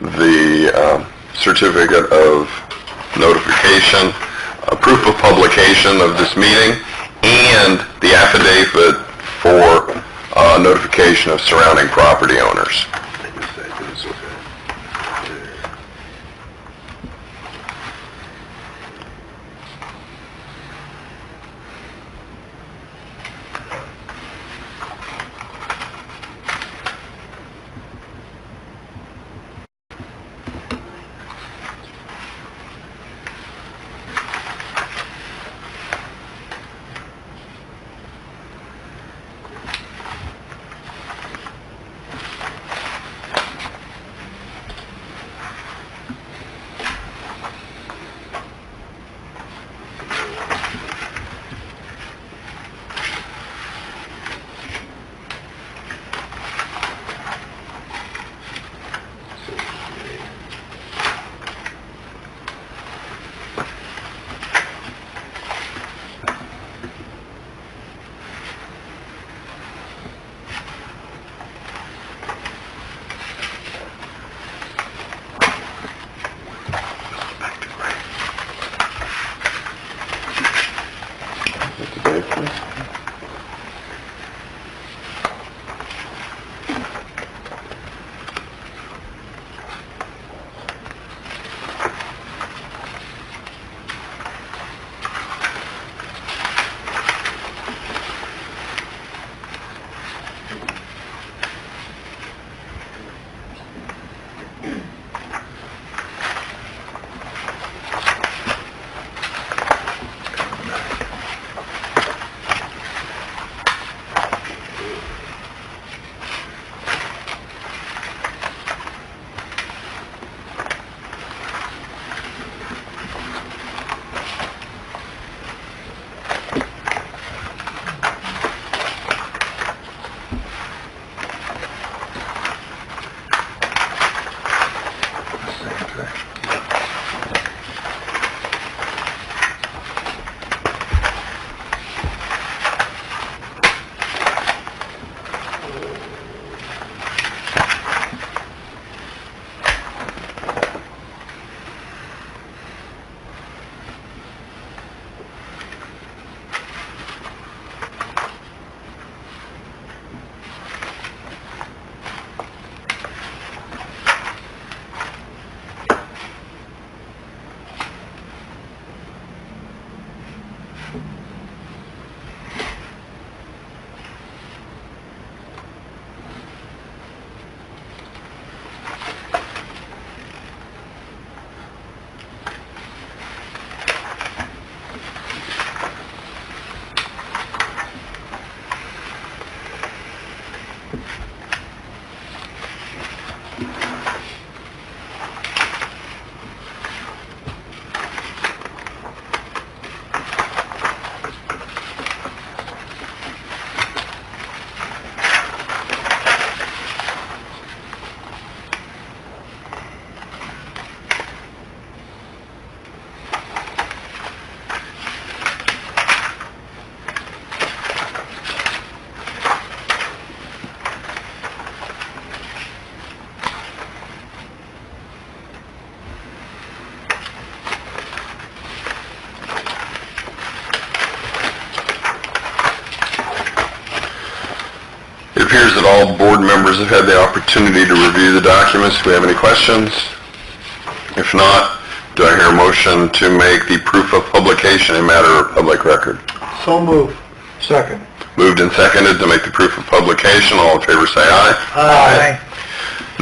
the certificate of notification, proof of publication of this meeting, and the affidavit for notification of surrounding property owners. It appears that all board members have had the opportunity to review the documents. Do we have any questions? If not, do I hear a motion to make the proof of publication a matter of public record? So move. Second. Moved and seconded to make the proof of publication. All in favor say aye. Aye.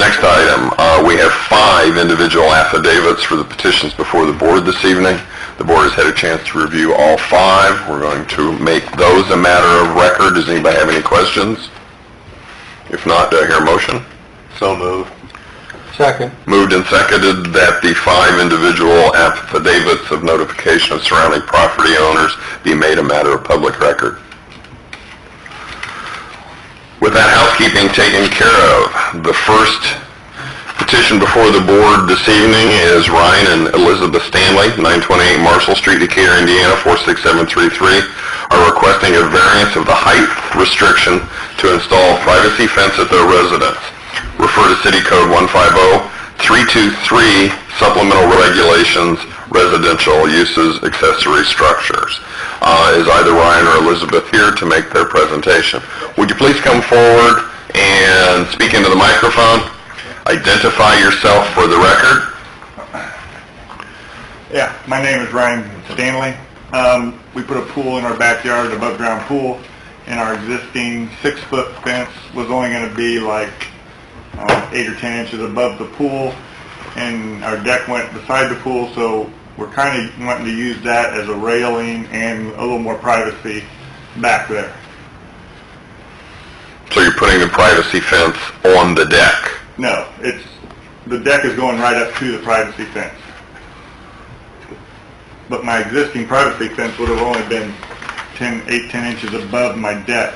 Next item, we have 5 individual affidavits for the petitions before the board this evening. The board has had a chance to review all 5. We're going to make those a matter of record. Does anybody have any questions? If not, do I hear a motion? So move. Second. Moved and seconded that the 5 individual affidavits of notification of surrounding property owners be made a matter of public record. With that housekeeping taken care of, the first petition before the board this evening is Ryan and Elizabeth Stanley, 928 Marshall Street, Decatur, Indiana, 46733, are requesting a variance of the height restriction to install a privacy fence at their residence. Refer to City Code 323 supplemental regulations, residential uses, accessory structures. Is either Ryan or Elizabeth here to make their presentation? Would you please come forward and speak into the microphone? Identify yourself for the record. Yeah, my name is Ryan Stanley. We put a pool in our backyard, an above-ground pool, and our existing 6-foot fence was only going to be like 8 or 10 inches above the pool, and our deck went beside the pool, so we're kind of wanting to use that as a railing and a little more privacy back there. So you're putting the privacy fence on the deck? No, the deck is going right up to the privacy fence. But my existing privacy fence would have only been 8, 10 inches above my deck.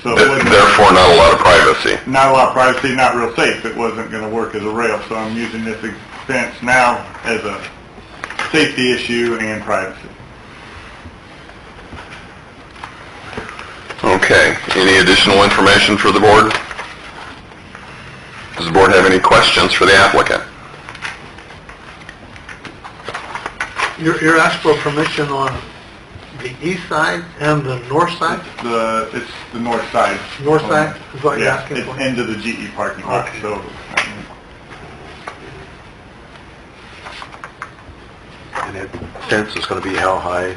So it wasn't, therefore not a lot of privacy. not a lot of privacy, not real safe. It wasn't going to work as a rail, so I'm using this fence now as a safety issue and privacy. Okay. Any additional information for the board? Does the board have any questions for the applicant? You're asking for permission on the east side and the north side? It's the north side. North side is what you're Yeah, asking it's for? into the GE parking lot, Okay. so And that fence is going to be how high?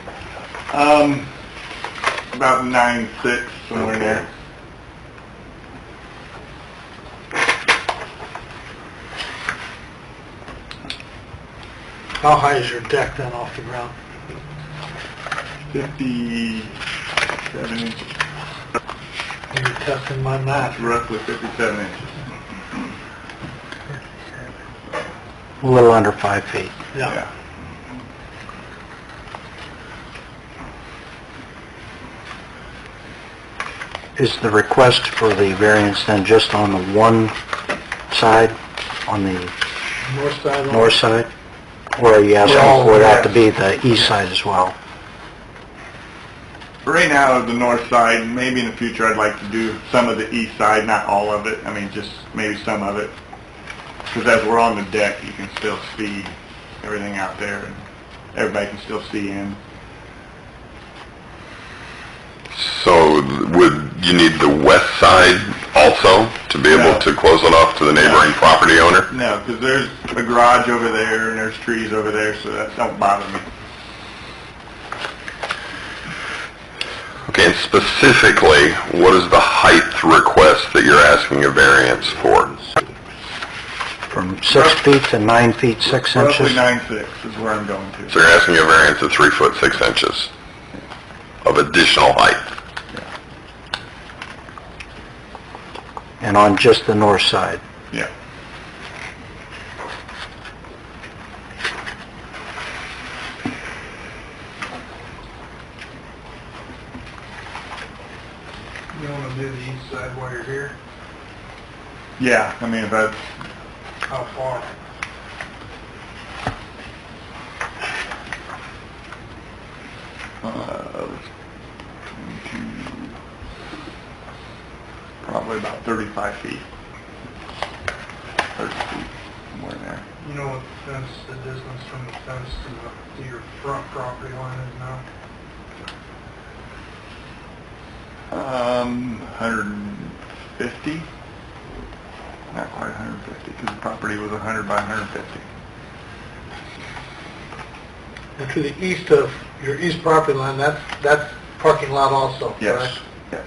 about 9'6", somewhere in there. How high is your deck then off the ground? 57 inches, You're testing my math. roughly 57 inches. A little under 5 feet. Yeah. Is the request for the variance then just on the one side, on the North side? north side? Or are you asking Well, for it have to yes. be the east side as well? Right now, the north side, maybe in the future I'd like to do some of the east side, not all of it, I mean just maybe some of it. Because as we're on the deck, you can still see everything out there, and everybody can still see in. So would you need the west side also to be able No. to close it off to the neighboring property owner? No, because there's a garage over there, and there's trees over there, so that don't bother me. Okay, and specifically, what is the height request that you're asking a variance for? From 6 feet to 9 feet 6 Roughly inches? 9'6" is where I'm going to. So you're asking a variance of 3 foot 6 inches of additional height. And on just the north side? Yeah. You want to do the east side while you're here? Yeah, I mean, if I, How far? probably about 35 feet. 30 feet, somewhere in there. You know what the fence, the distance from the fence to your front property line is now? 150? Not quite 150, because the property was 100 by 150. And to the east of your east property line, that's parking lot also, Yes, correct? yes.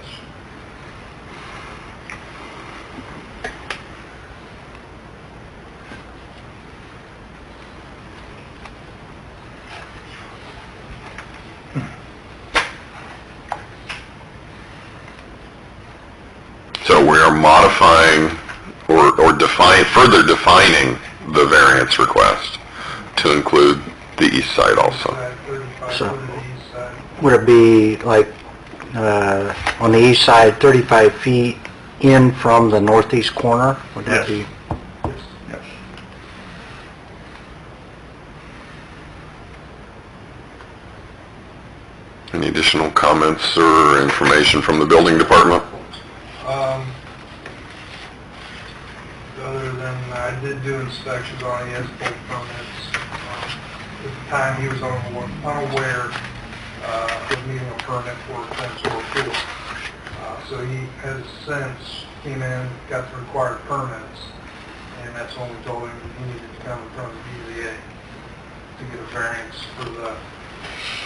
So we are modifying or further defining the variance request to include the east side also. Side, 35 So- foot to the east side. Would it be like, on the east side, 35 feet in from the northeast corner? Would that Yes. be? Yes. Any additional comments or information from the building department? Other than I did do inspections on it, he has full permits. At the time, he was unaware of needing a permit for a fence or a pool. So he has since came in, got the required permits, and that's when we told him he needed to come in front of the BZA to get a variance for the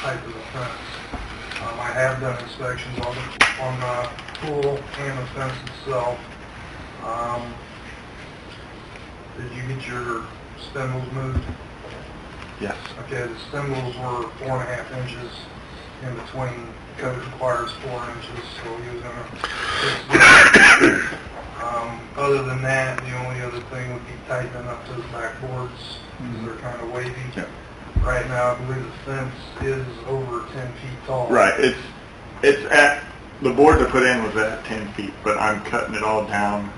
height of the fence. I have done inspections on the pool and the fence itself. Did you get your spindles moved? Yes. Okay, the spindles were 4.5 inches in between. Code requires 4 inches, so he was gonna fix it. Other than that, the only other thing would be tightening up those backboards, because they're kind of wavy. Yeah. Right now, I believe the fence is over 10 feet tall. Right, it's at, the board to put in was at 10 feet, but I'm cutting it all down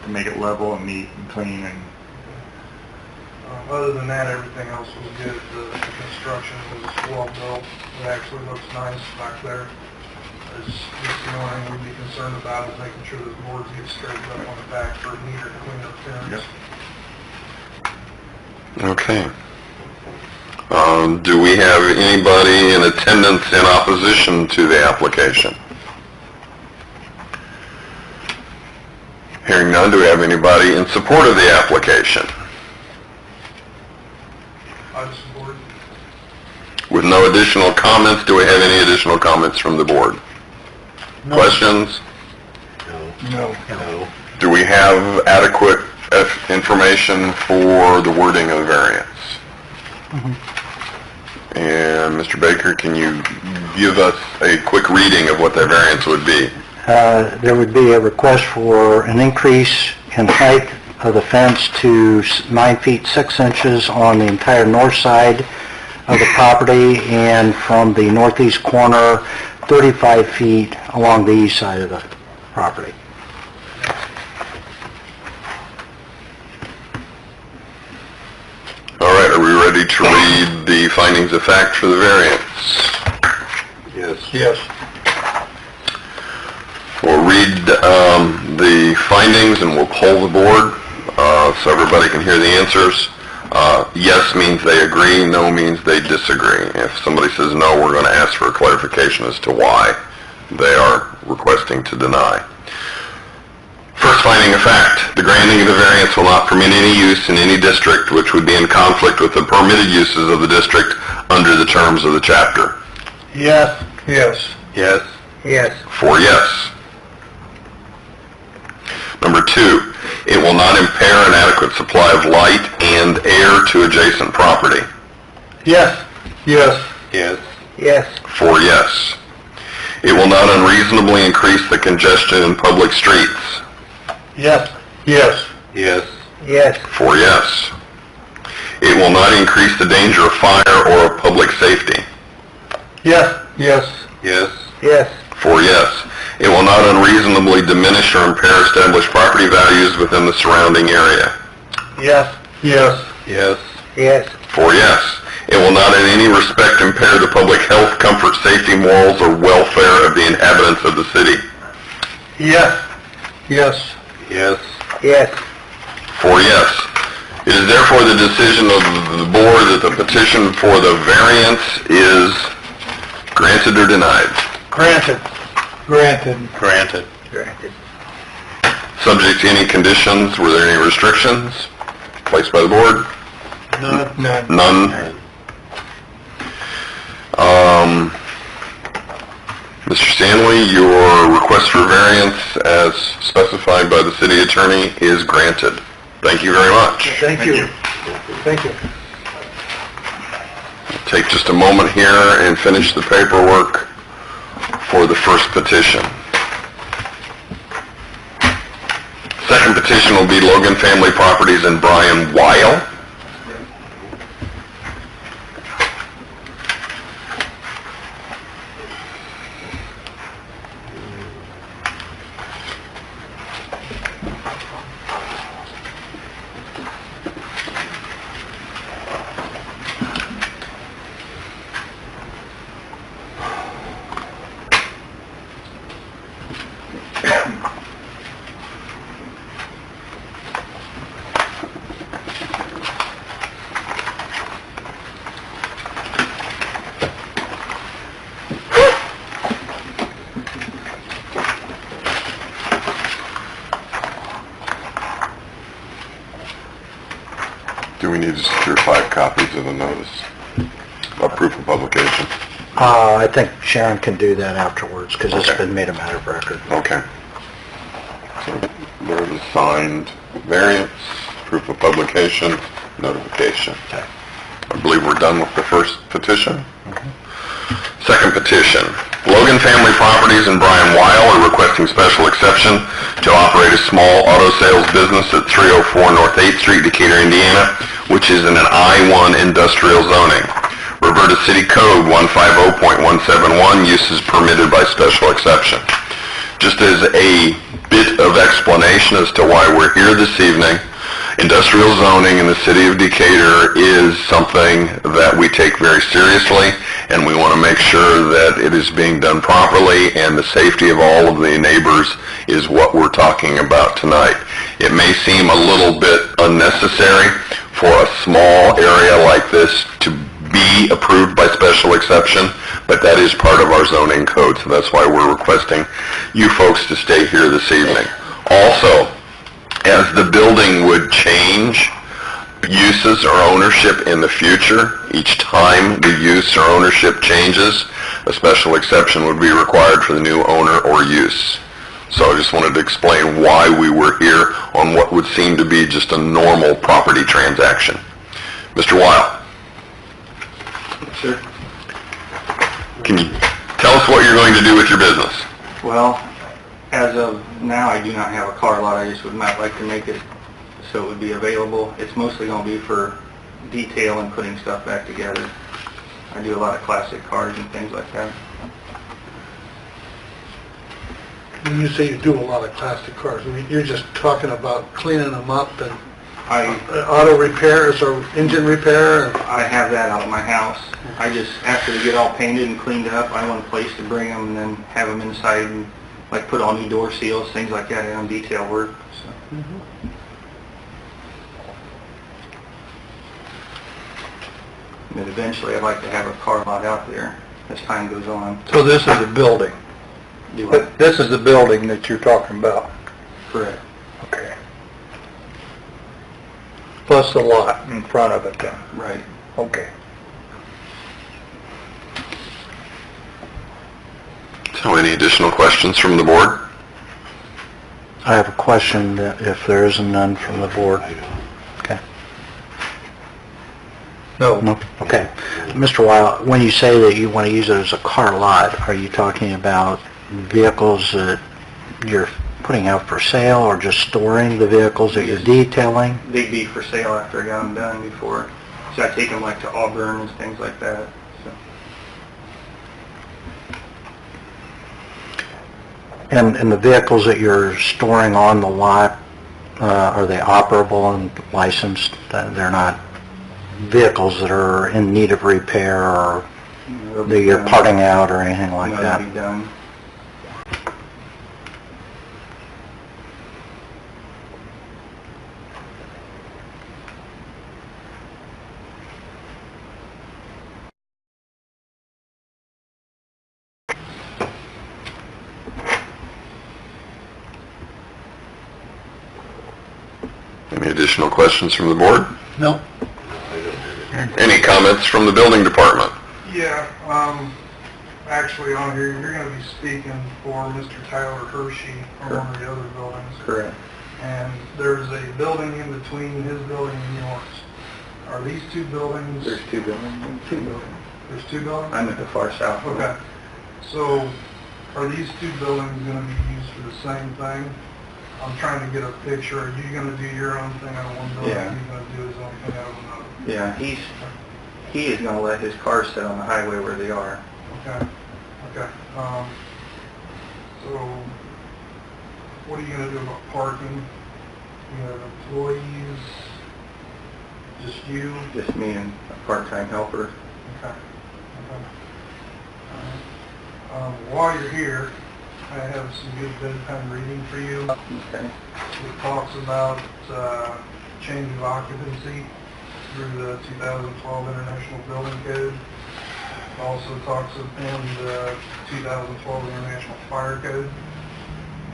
to make it level and neat and clean and Other than that, everything else was good. The construction was well built. It actually looks nice back there. Just the only thing we'd be concerned about is making sure those boards get straightened up on the back for neater, cleaner appearance. Yep. Okay. Do we have anybody in attendance in opposition to the application? Hearing none, do we have anybody in support of the application? I support. With no additional comments, do we have any additional comments from the board? Questions? No. Do we have adequate information for the wording of the variance? And Mr. Baker, can you give us a quick reading of what that variance would be? There would be a request for an increase in height of the fence to 9 feet 6 inches on the entire north side of the property, and from the northeast corner, 35 feet along the east side of the property. All right, are we ready to read the findings of fact for the variance? Yes. We'll read the findings and we'll poll the board so everybody can hear the answers. Yes means they agree, no means they disagree. If somebody says no, we're going to ask for a clarification as to why they are requesting to deny. First finding of fact, the granting of the variance will not permit any use in any district which would be in conflict with the permitted uses of the district under the terms of the chapter. Yes. Yes. Yes. Yes. 4 yes. Number 2, it will not impair an adequate supply of light and air to adjacent property. Yes. Yes. Yes. Yes. 4 yes. It will not unreasonably increase the congestion in public streets. Yes. Yes. Yes. Yes. 4 yes. It will not increase the danger of fire or of public safety. Yes. Yes. Yes. Yes. 4 yes. It will not unreasonably diminish or impair established property values within the surrounding area. Yes. Yes. Yes. Yes. 4 yes. It will not in any respect impair the public health, comfort, safety, morals, or welfare of the inhabitants of the city. Yes. Yes. Yes. Yes. 4 yes. It is therefore the decision of the board that the petition for the variance is granted or denied. Granted. Granted. Granted. Granted. Subject to any conditions, were there any restrictions placed by the board? None. None. None. Mr. Stanley, your request for variance as specified by the city attorney is granted. Thank you very much. Thank you. Thank you. Take just a moment here and finish the paperwork for the first petition. Second petition will be Logan Family Properties and Brian Weil. Do we need to secure 5 copies of the notice of proof of publication? I think Sharon can do that afterwards, because it's Okay. been made a matter of record. Okay. So there's a signed variance, proof of publication, notification. Okay. I believe we're done with the first petition. Second petition, Logan Family Properties and Brian Weil are requesting special exception to operate a small auto sales business at 304 North 8th Street, Decatur, Indiana, which is in an I-1 industrial zoning. Roberta City Code 150.171, uses permitted by special exception. Just as a bit of explanation as to why we're here this evening, industrial zoning in the city of Decatur is something that we take very seriously, and we want to make sure that it is being done properly, and the safety of all of the neighbors is what we're talking about tonight. It may seem a little bit unnecessary for a small area like this to be approved by special exception, but that is part of our zoning code, so that's why we're requesting you folks to stay here this evening. Also, as the building would change uses or ownership in the future, each time the use or ownership changes, a special exception would be required for the new owner or use. So I just wanted to explain why we were here on what would seem to be just a normal property transaction. Mr. Weil, Sure. can you tell us what you're going to do with your business? Well, as of now, I do not have a car lot. I just would not like to make it so it would be available. It's mostly going to be for detail and putting stuff back together. I do a lot of classic cars and things like that. When you say you do a lot of classic cars, I mean, you're just talking about cleaning them up and auto repairs or engine repair? I have that out of my house. I just, after they get all painted and cleaned up, I want a place to bring them and then have them inside and like put all new door seals, things like that, and detail work. So. And eventually, I'd like to have a car lot out there as time goes on. So this is a building? Do I? This is the building that you're talking about? Correct. Okay. Plus the lot in front of it then? Right. Okay. So any additional questions from the board? I have a question, that if there isn't none from the board. Okay. No. No? Okay. Mr. Weil, when you say that you want to use it as a car lot, are you talking about vehicles that you're putting out for sale, or just storing the vehicles that you're detailing? They'd be for sale after I got them done before. So I take them like to Auburn and things like that. So. And the vehicles that you're storing on the lot, are they operable and licensed? They're not vehicles that are in need of repair or that you're parting out or anything like No, that? they'll be done. Any additional questions from the board? No. Any comments from the building department? Yeah, actually on here, you're gonna be speaking for Mr. Tyler Hershey from one of the other buildings. Correct. And there's a building in between his building and yours. Are these two buildings? There's two buildings. There's two buildings? I'm at the far south. Okay. So, are these two buildings gonna be used for the same thing? I'm trying to get a picture. Are you gonna do your own thing out of one building? Yeah. Are you gonna do his own thing out of another? Yeah, he is going to let his cars sit on the highway where they are. Okay, okay. So, what are you gonna do about parking? You have employees, just you? Just me and a part-time helper. Okay, okay. All right. While you're here, I have some good bedtime reading for you. Okay. It talks about change of occupancy through the 2012 International Building Code. It also talks of in the 2012 International Fire Code.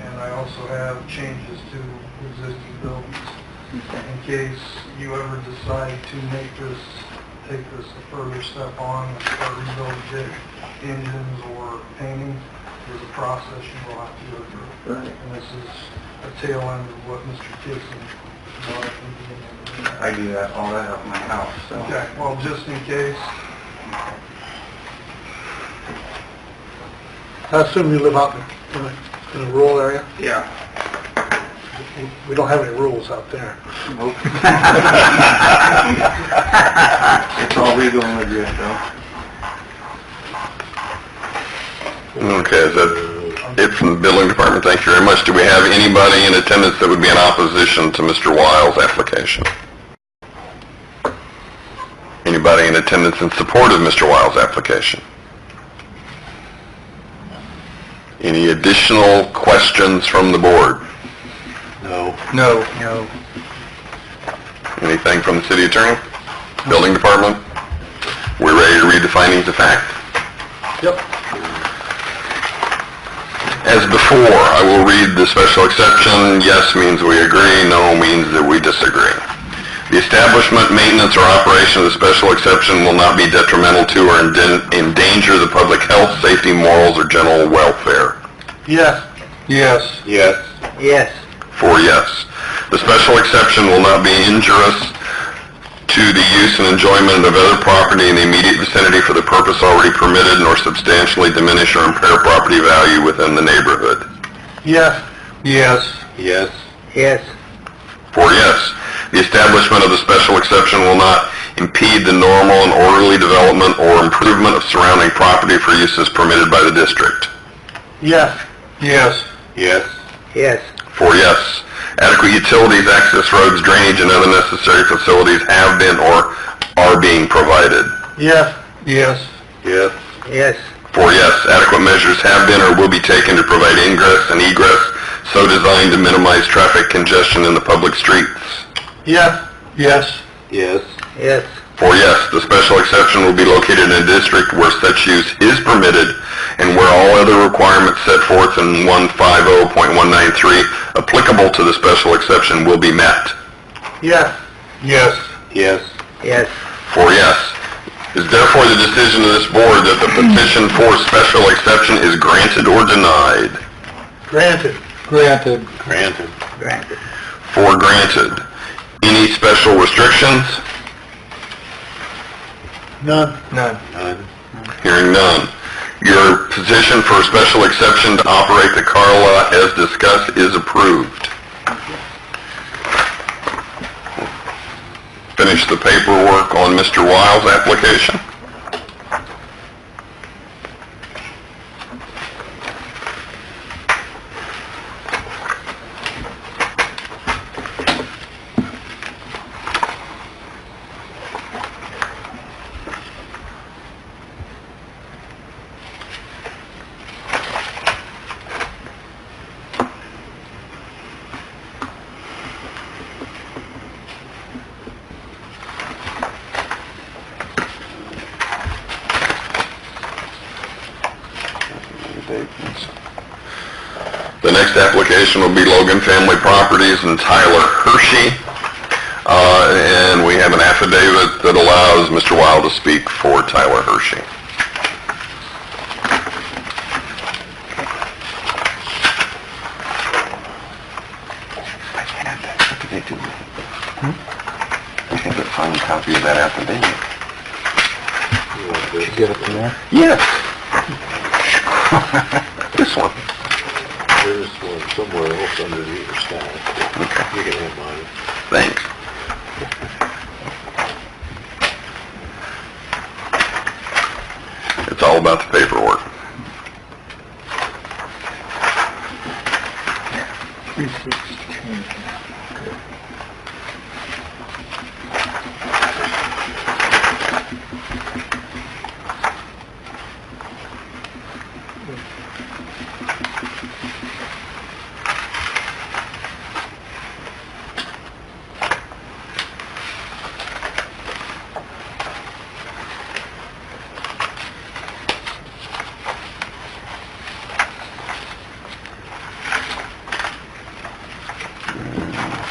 And I also have changes to existing buildings. in case you ever decide to take this a further step on and start rebuilding big engines or painting, there's a process you will have to go through. Right. And this is a tail end of what Mr. Gibson brought up in the beginning. I do that, all that up in my house, so. Okay, well, just in case, I assume you live out in a rural area? Yeah. We don't have any rules out there. Nope. It's all legal and legit, though. Okay, is that it from the building department? Thank you very much. Do we have anybody in attendance that would be in opposition to Mr. Wiles' application? Anybody in attendance in support of Mr. Wiles' application? Any additional questions from the board? No. No. Anything from the city attorney? Building department? We're ready to read the findings of fact? Yep. As before, I will read the special exception. Yes means we agree, no means that we disagree. The establishment, maintenance, or operation of the special exception will not be detrimental to or endanger the public health, safety, morals, or general welfare. Yes. Yes. Yes. Yes. 4 yes. The special exception will not be injurious to the use and enjoyment of other property in the immediate vicinity for the purpose already permitted, nor substantially diminish or impair property value within the neighborhood. Yes. Yes. Yes. Yes. 4 yes. The establishment of the special exception will not impede the normal and orderly development or improvement of surrounding property for uses permitted by the district. Yes. Yes. Yes. Yes. 4 yes. Adequate utilities, access roads, drainage, and other necessary facilities have been or are being provided. Yes. Yes. Yes. Yes. 4 yes. Adequate measures have been or will be taken to provide ingress and egress so designed to minimize traffic congestion in the public streets. Yes. Yes. Yes. Yes. 4 yes. The special exception will be located in a district where such use is permitted and where all other requirements set forth in 150.193 applicable to the special exception will be met. Yes. Yes. Yes. Yes. 4 yes. It is therefore the decision of this board that the petition for special exception is granted or denied. Granted. Granted. Granted. Granted. 4 granted. Any special restrictions? None. None. Hearing none. Your position for a special exception to operate the car lot as discussed is approved. Finish the paperwork on Mr. Wiles' application. The next application will be Logan Family Properties and Tyler Hershey. And we have an affidavit that allows Mr. Wiles to speak for Tyler Hershey. I have a fine copy of that affidavit. Did you get it from there? Yes. This one. There's one somewhere else underneath your stack. Okay. You can have mine. Thanks. It's all about the paperwork.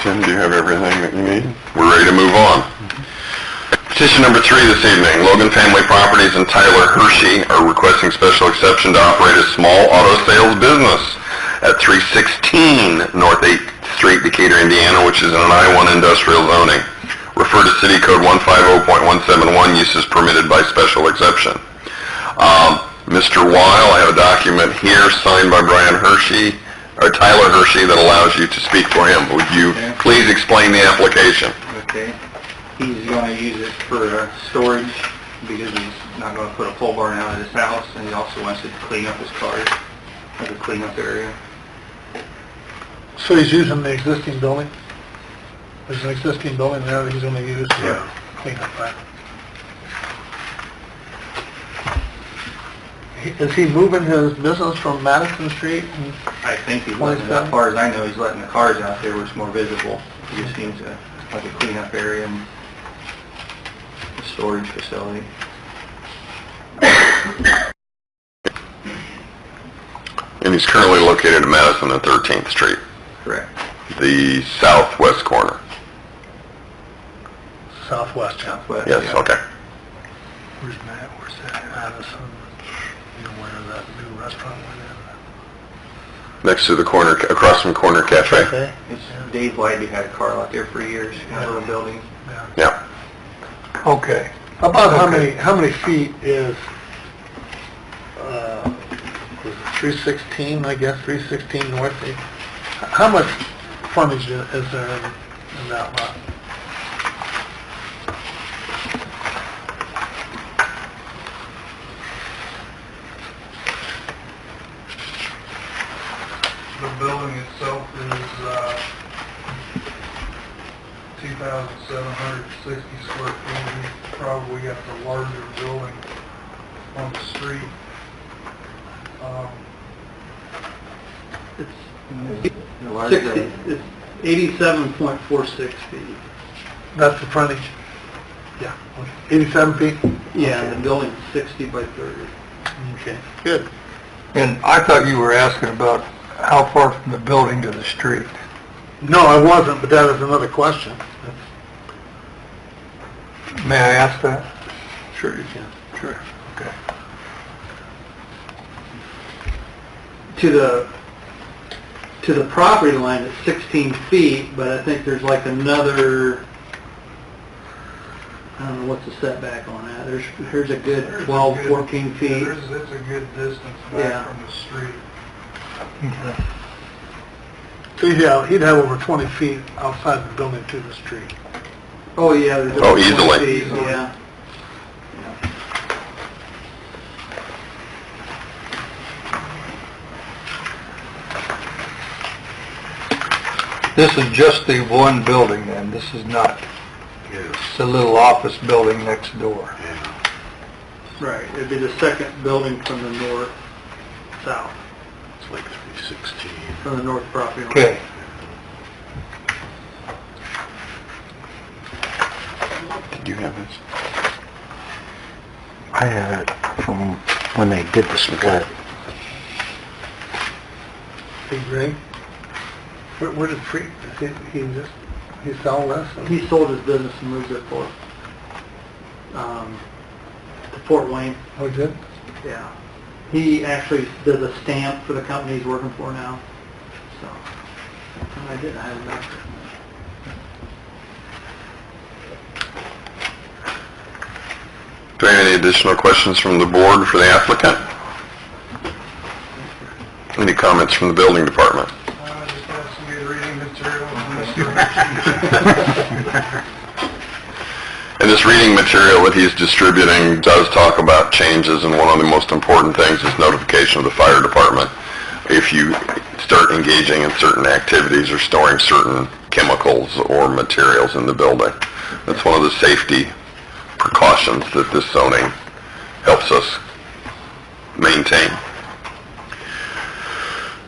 Tim, do you have everything that We're ready to move on. Petition number 3 this evening. Logan Family Properties and Tyler Hershey are requesting special exception to operate a small auto sales business at 316 North 8th Street, Decatur, Indiana, which is in an I-1 industrial zoning. Refer to City Code 150.171, uses permitted by special exception. Mr. Weil, I have a document here signed by Tyler Hershey that allows you to speak for him. Would you please explain the application? Okay. He's going to use it for storage because he's not going to put a pole barn out at his house, and he also wants it to clean up his cars, as a cleanup area. So he's using the existing building? There's an existing building there that he's going to use to Yeah. clean up that. Is he moving his business from Madison Street? I think he's letting, as far as I know, he's letting the cars out there where it's more visible. He just seems to, like a cleanup area and a storage facility. And he's currently located at Madison and 13th Street, Correct. the southwest corner. Southwest, yeah. Southwest. Yes, yeah. okay. Where's Matt? Where's that? Madison. You know where that new restaurant went Next to the corner, across from Corner in? Cafe. Cafe? It's Dave Whitey had a car lot there for years, in a little building. Yeah. Yeah. Okay. About how many feet is, was it 316, I guess, 316 North? How much frontage is there in that lot? The building itself is 2,760 square feet. We've probably got the larger building on the street. The larger building. It's 87.46 feet. That's the frontage? Yeah. 87 feet? Yeah, and the building's 60 by 30. Okay, good. And I thought you were asking about how far from the building to the street. No, I wasn't, but that is another question. May I ask that? Sure you can. Sure. Okay. To the property line, it's 16 feet, but I think there's like another, I don't know what's the setback on that. Here's a good 12, 14 feet. It's a good distance Yeah. back from the street. So he'd have over 20 feet outside the building to the street. Oh, yeah. There's Oh, over 20 easily. feet, yeah. This is just the one building then, this is not the little office building next door. Right. It'd be the second building from the north, south, It's like 316. from the north property line. Okay. Did you have this? I had it from when they did the split. Hey, Greg, where did he sell this? He sold his business and moved it to Fort Wayne. Oh, he did? Yeah. He actually does a stamp for the company he's working for now. So, I didn't have him back there. Do we have any additional questions from the board for the applicant? Any comments from the building department? Just have some good reading material from Mr. And this reading material that he's distributing does talk about changes, and one of the most important things is notification of the fire department if you start engaging in certain activities or storing certain chemicals or materials in the building. That's one of the safety precautions that this zoning helps us maintain.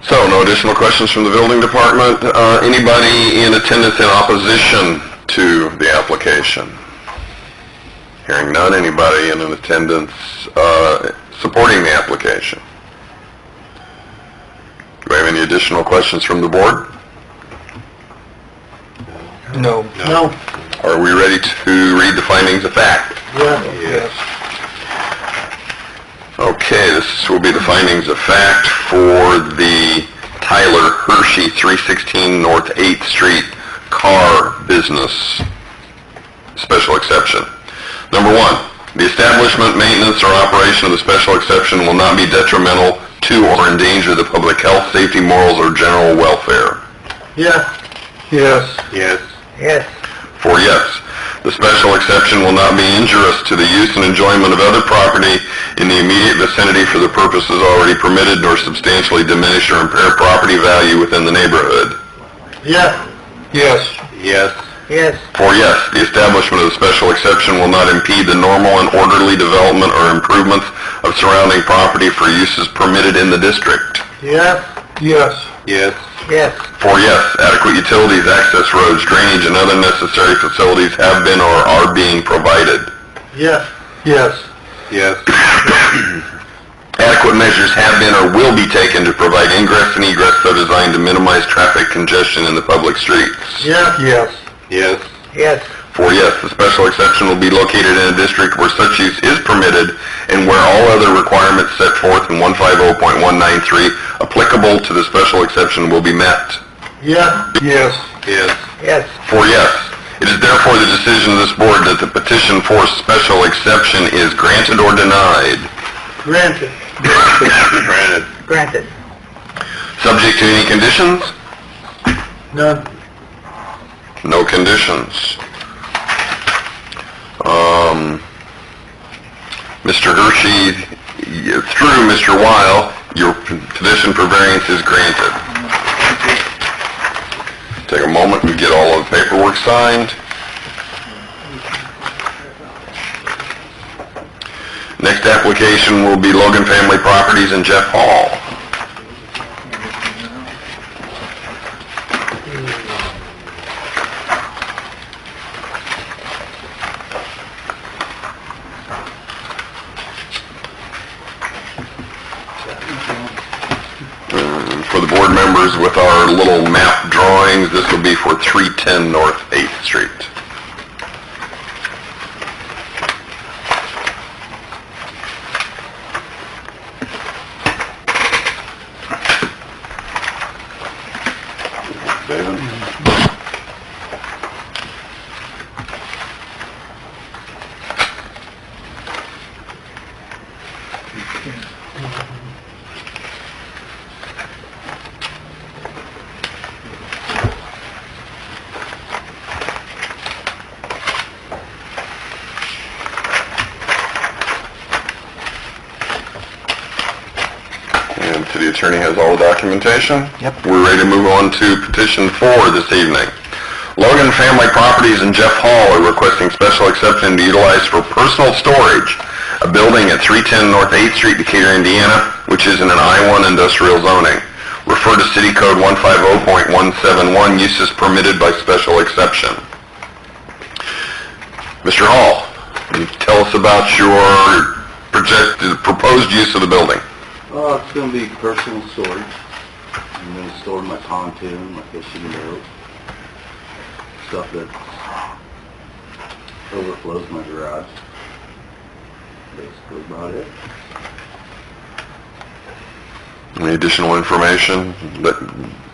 So, no additional questions from the building department. Anybody in attendance in opposition to the application? Hearing none. Anybody in attendance supporting the application? Do we have any additional questions from the board? No. No. Are we ready to read the findings of fact? Yes. Okay, this will be the findings of fact for the Tyler Hershey, 316 North 8th Street car business. Special exception. Number one, the establishment, maintenance, or operation of the special exception will not be detrimental to or endanger the public health, safety, morals, or general welfare. Yes. Yes. Yes. Yes. 4 yes. The special exception will not be injurious to the use and enjoyment of other property in the immediate vicinity for the purposes already permitted, nor substantially diminish or impair property value within the neighborhood. Yes. Yes. Yes. Yes. 4 yes. The establishment of the special exception will not impede the normal and orderly development or improvements of surrounding property for uses permitted in the district. Yes. Yes. Yes. Yes. 4 yes. Adequate utilities, access roads, drainage, and other necessary facilities have been or are being provided. Yes. Yes. Yes. Adequate measures have been or will be taken to provide ingress and egress so designed to minimize traffic congestion in the public streets. Yes. Yes. Yes. Yes. 4 yes. The special exception will be located in a district where such use is permitted and where all other requirements set forth in 150.193 applicable to the special exception will be met. Yes. Yes. Yes. Yes. 4 yes. It is therefore the decision of this board that the petition for special exception is granted or denied. Granted. Granted. Granted. Subject to any conditions? None. No conditions. Mr. Hershey, through Mr. Weil, your petition for variance is granted. Take a moment and get all of the paperwork signed. Next application will be Logan Family Properties and Jeff Hall. For the board members with our little map drawings, this will be for 310 North 8th Street. David? And the city attorney has all the documentation? Yep. We're ready to move on to petition 4 this evening. Logan Family Properties and Jeff Hall are requesting special exception to utilize for personal storage a building at 310 North 8th Street, Decatur, Indiana, which is in an I-1 industrial zoning. Refer to City Code 150.171, uses permitted by special exception. Mr. Hall, can you tell us about your proposed use of the building? It's going to be personal storage. I'm going to store my pontoon, my fishing boat, stuff that overflows my garage. Basically about it. Any additional information that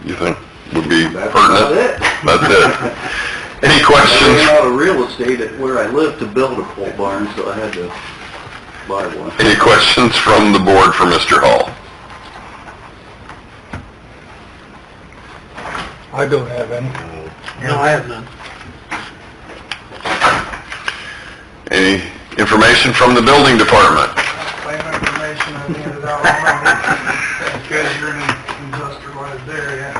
you think would be That's pertinent? about it. That's it. Any I questions? ran out of real estate at where I live to build a pole barn, so I had to buy one. Any questions from the board for Mr. Hall? I don't have any. No, I have none. Any information from the building department? Same information I handed out already. Because you're in an industrialized area.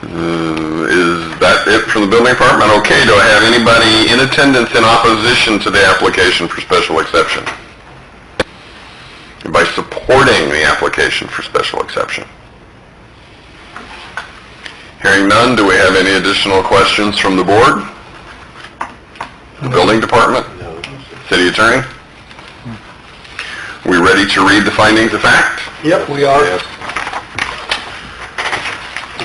Is that it from the building department? Okay, do I have anybody in attendance in opposition to the application for special exception? By supporting the application for special exception? Hearing none, do we have any additional questions from the board? The building department? City attorney? We ready to read the findings of fact? Yep. We are. Yes.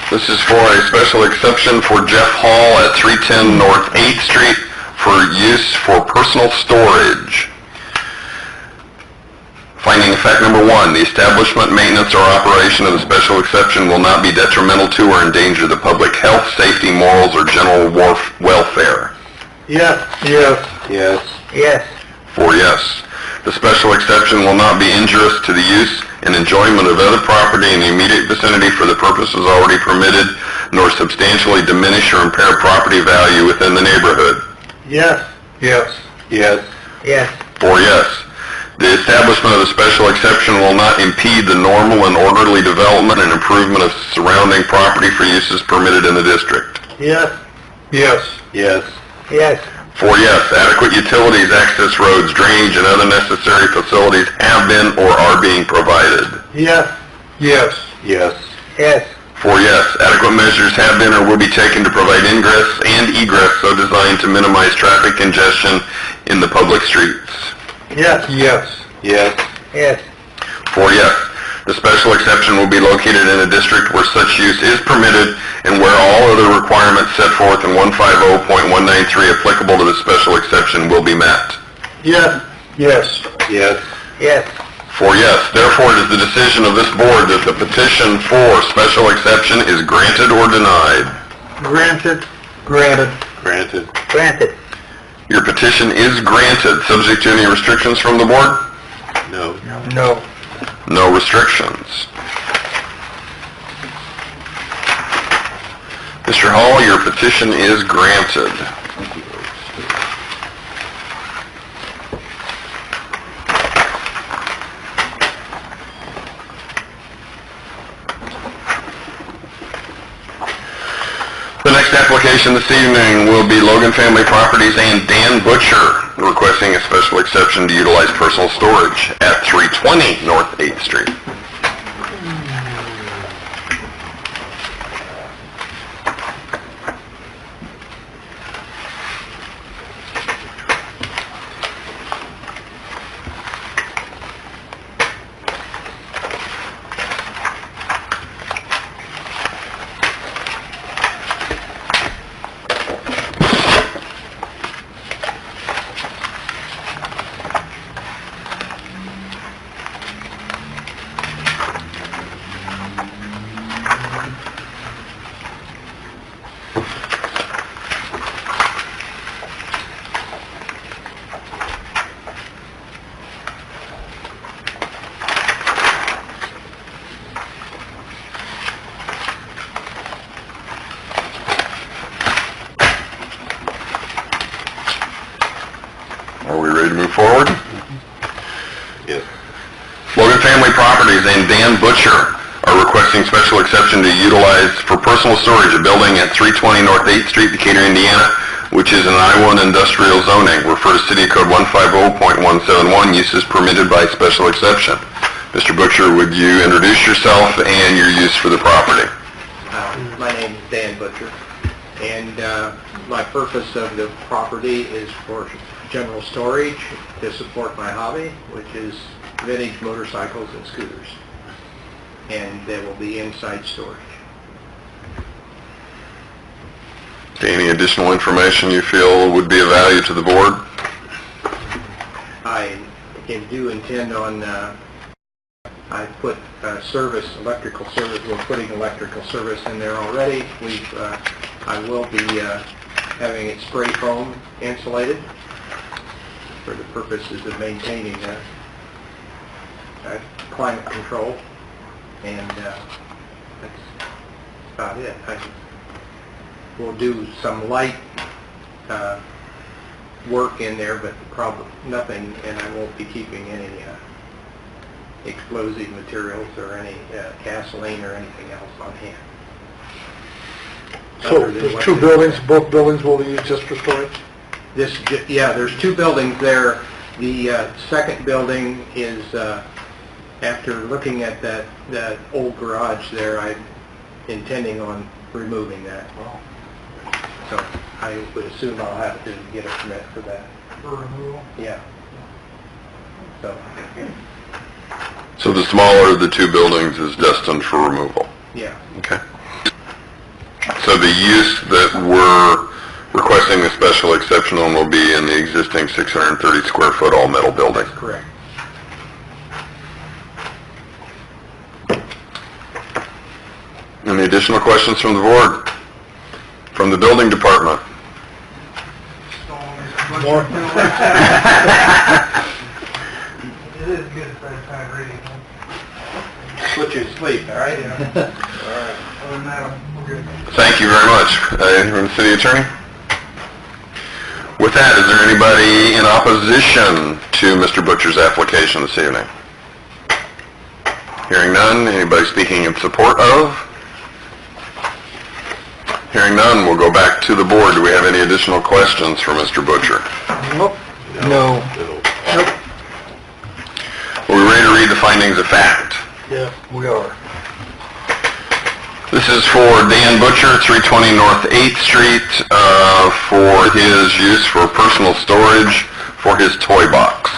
This is for a special exception for Jeff Hall at 310 North 8th Street for use for personal storage. Finding of fact number 1, the establishment, maintenance, or operation of the special exception will not be detrimental to or endanger the public health, safety, morals, or general welfare. Yes. Yes. Yes. Yes. 4 yes. The special exception will not be injurious to the use and enjoyment of other property in the immediate vicinity for the purposes already permitted, nor substantially diminish or impair property value within the neighborhood. Yes. Yes. Yes. Yes. 4 yes. The establishment of the special exception will not impede the normal and orderly development and improvement of surrounding property for uses permitted in the district. Yes. Yes. Yes. Yes. 4 yes. Adequate utilities, access roads, drainage, and other necessary facilities have been or are being provided. Yes. Yes. Yes. Yes. 4 yes. Adequate measures have been or will be taken to provide ingress and egress so designed to minimize traffic congestion in the public streets. Yes. Yes. Yes. Yes. 4 yes. The special exception will be located in a district where such use is permitted and where all other requirements set forth in 150.193 applicable to the special exception will be met. Yes. Yes. Yes. Yes. 4 yes. Therefore, it is the decision of this board that the petition for special exception is granted or denied. Granted. Granted. Granted. Granted. Your petition is granted, subject to any restrictions from the board? No. No. No restrictions. Mr. Hall, your petition is granted. The next application this evening will be Logan Family Properties and Dan Butcher requesting a special exception to utilize personal storage at 320 North 8th Street. Are we ready to move forward? Yes. Logan Family Properties and Dan Butcher are requesting special exception to utilize for personal storage a building at 320 North 8th Street, Decatur, Indiana, which is an I-1 industrial zoning. Refer to City Code 150.171, uses permitted by special exception. Mr. Butcher, would you introduce yourself and your use for the property? My name is Dan Butcher, and my purpose of the property is for general storage to support my hobby, which is vintage motorcycles and scooters. And there will be inside storage. Any additional information you feel would be of value to the board? I do intend on, I put electrical service, we're putting electrical service in there already. I will be having it spray foam insulated for the purposes of maintaining climate control, and that's about it. We'll do some light work in there, but probably nothing, and I won't be keeping any explosive materials or any gasoline or anything else on hand. So Other than there's what two is- buildings, both buildings will be used just for storage? There's two buildings there. The second building is, after looking at that old garage there, I'm intending on removing that. So I would assume I'll have to get a permit for that. For removal? Yeah. So the smaller of the two buildings is destined for removal. Yeah. Okay. So the use that we're requesting a special exception on will be in the existing 630 square foot all metal building. Correct. Any additional questions from the board? From the building department? More. It is good for that kind of reading. Put you to sleep, all right? Other than that, we're good. Thank you very much. From the city attorney? With that, is there anybody in opposition to Mr. Butcher's application this evening? Hearing none, anybody speaking in support of? Hearing none, we'll go back to the board. Do we have any additional questions for Mr. Butcher? No. Are we ready to read the findings of fact? Yeah. We are. This is for Dan Butcher, 320 North 8th Street, for his use for personal storage for his toy box.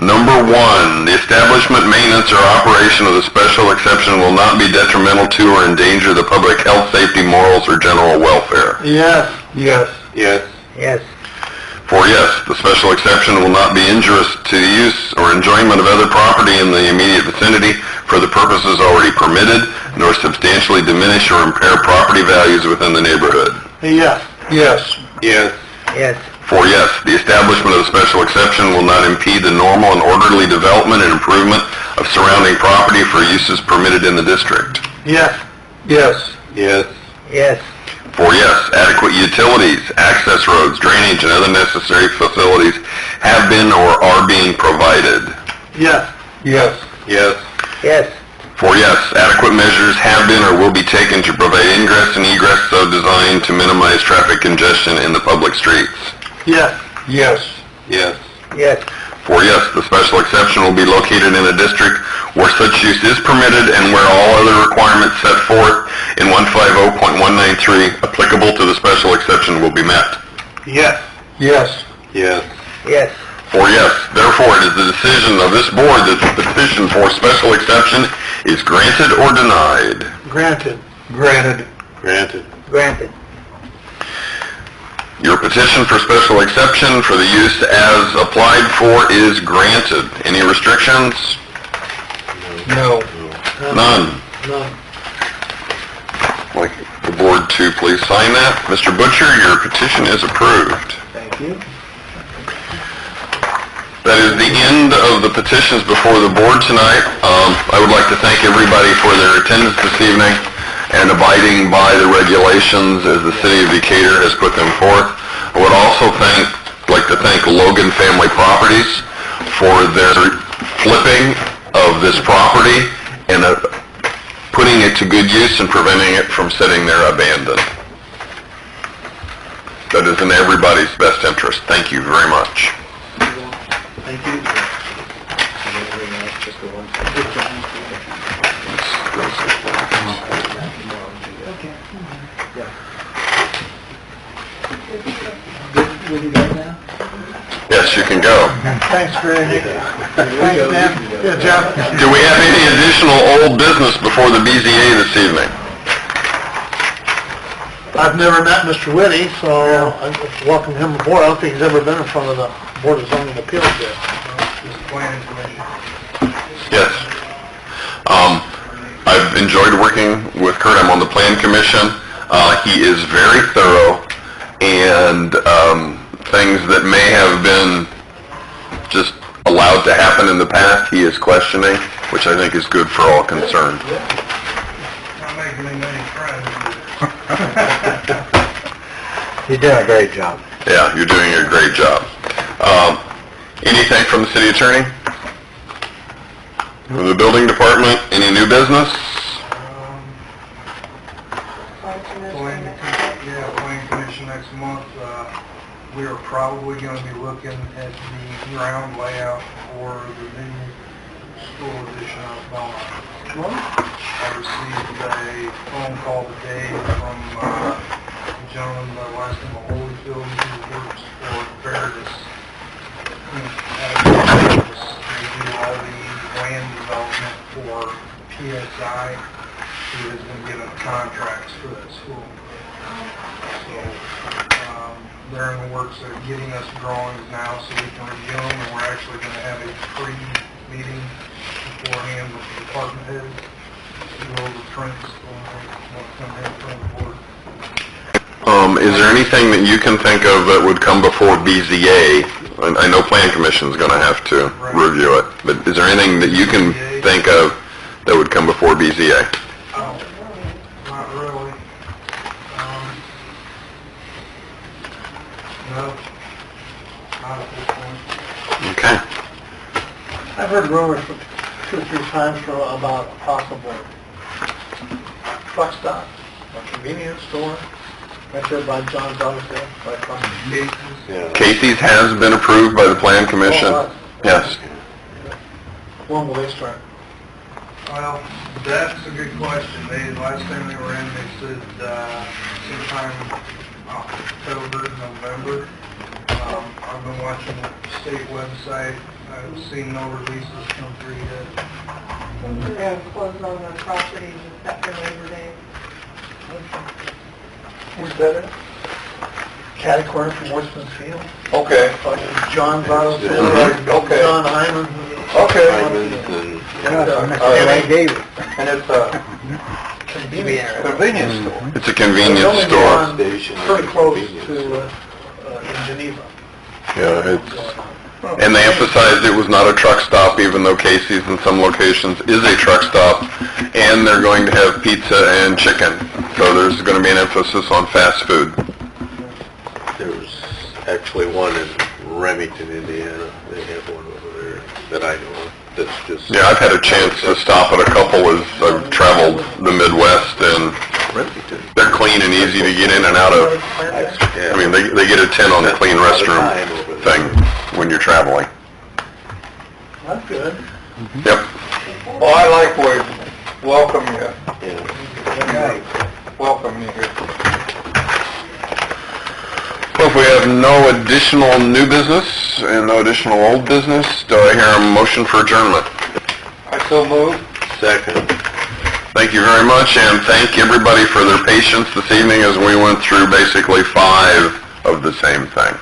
Number 1, the establishment, maintenance, or operation of the special exception will not be detrimental to or endanger the public health, safety, morals, or general welfare. Yes. Yes. Yes. Yes. For yes, the special exception will not be injurious to the use or enjoyment of other property in the immediate vicinity for the purposes already permitted, nor substantially diminish or impair property values within the neighborhood. Yes. Yes. Yes. Yes. For yes, the establishment of the special exception will not impede the normal and orderly development and improvement of surrounding property for uses permitted in the district. Yes. Yes. Yes. Yes. For yes, adequate utilities, access roads, drainage, and other necessary facilities have been or are being provided. Yes. Yes. Yes. Yes. For yes, adequate measures have been or will be taken to provide ingress and egress so designed to minimize traffic congestion in the public streets. Yes. Yes. Yes. Yes. For yes, the special exception will be located in a district where such use is permitted and where all other requirements set forth in 150.193 applicable to the special exception will be met. Yes. Yes. Yes. Yes. For yes, therefore it is the decision of this board that the petition for special exception is granted or denied. Granted. Granted. Granted. Granted. Your petition for special exception for the use as applied for is granted. Any restrictions? No. None. None. Like the board to please sign that. Mr. Butcher, your petition is approved. Thank you. That is the end of the petitions before the board tonight. I would like to thank everybody for their attendance this evening and abiding by the regulations as the city of Decatur has put them forth. I would also like to thank Logan Family Properties for their flipping of this property and putting it to good use and preventing it from sitting there abandoned. That is in everybody's best interest. Thank you very much. Thank you. We can go now? Yes, you can go. Thanks, Greg. Thanks, Dan. Yeah, Jeff. Do we have any additional old business before the BZA this evening? I've never met Mr. Whitty, so I welcome him aboard. I don't think he's ever been in front of the Board of Zoning Appeals yet. This planning commission. Yes. I've enjoyed working with Kurt. I'm on the Plan Commission. He is very thorough, and things that may have been just allowed to happen in the past, he is questioning, which I think is good for all concerned. Not making me many friends. You're doing a great job. Yeah, you're doing a great job. Anything from the city attorney? From the building department? Any new business? Planning commission next month. We are probably going to be looking at the ground layout for the new school addition of Belmont. I received a phone call today from a gentleman by the last name of Holyfield who works for Veritas. They do all the land development for PSI, who has been given contracts for that school. So, they're in the works of getting us drawings now so we can review them, and we're actually going to have a pre-meeting beforehand with the department heads to go over prints and what's going to happen on the board. Is there anything that you can think of that would come before BZA? I know Plan Commission's gonna have to review it, but is there anything that you can think of that would come before BZA? Oh, not really. No, not at this point. Okay. I've heard rumors for 2 or 3 times about a possible truck stop, a convenience store, right there by John's Auto Sale, right across the street. Yeah. Casey's has been approved by the Plan Commission. Yes. When will they start? Well, that's a good question. Last time they were in, they said, sometime October, November. I've been watching the state website. I've seen no releases come through yet. We're going to close on the property just after Labor Day. Where's that at? Catty corner from Worthman's Field. Okay. John's Auto Sale. Okay. John Hyman. Okay. And it's a convenience store. It's a convenience store. Pretty close to, in Geneva. Yeah, and they emphasized it was not a truck stop, even though Casey's in some locations is a truck stop, and they're going to have pizza and chicken. So there's going to be an emphasis on fast food. There's actually one in Remington, Indiana. They have one over there that I know of. That's just... Yeah, I've had a chance to stop at a couple as I've traveled the Midwest, and Remington. they're clean and easy to get in and out of. I mean, they get a 10 on the clean restroom thing when you're traveling. That's good. Yep. Well, I like where welcome you. Yeah. Welcome you here. Well, if we have no additional new business and no additional old business, do I hear a motion for adjournment? I so move. Second. Thank you very much, and thank everybody for their patience this evening as we went through basically 5 of the same thing.